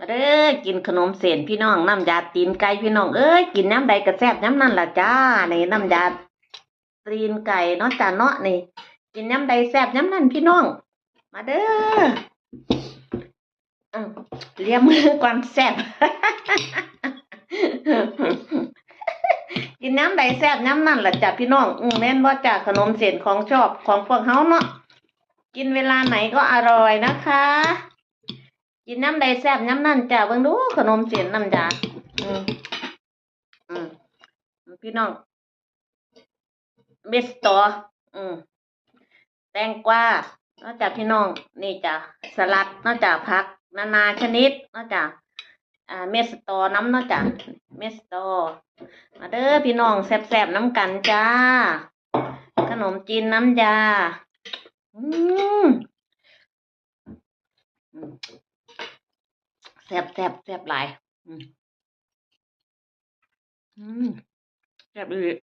มาเด้อกินขนมเส้นพี่น้องน้ำยาตีนไก่พี่น้องเอ้ยกินน้ำใดก็แซ่บน้ำนั่นล่ะจ้านี่น้ำยาตีนไก่เนาะจ้าเนาะนี่กินน้ำใดแซ่บน้ำนั่นพี่น้องมาเด้อเลียมือก่อนแซ่บ กินน้ำใดแซ่บน้ำนั่นล่ะจ้าพี่น้องแม่นว่าจ้าขนมเส้นของชอบของพวกเฮาเนาะกินเวลาไหนก็อร่อยนะคะกินน้ำใดแซ่บน้ำนั่นจ้าเบิ่งดูขนมเส้นน้ำยาอืมอืมพี่น้องเบสตอแตงกวานอกจากพี่น้องนี่จ้ะสลัดนอกจากผักนานาชนิดนอกจากเมสตอน้ำนอกจากเมสตอมาเด้อพี่น้องแซ่บๆน้ำกันจ้าขนมจีนน้ำยาอืมแซ่บแซ่บแซ่บหลายแซ่บเลย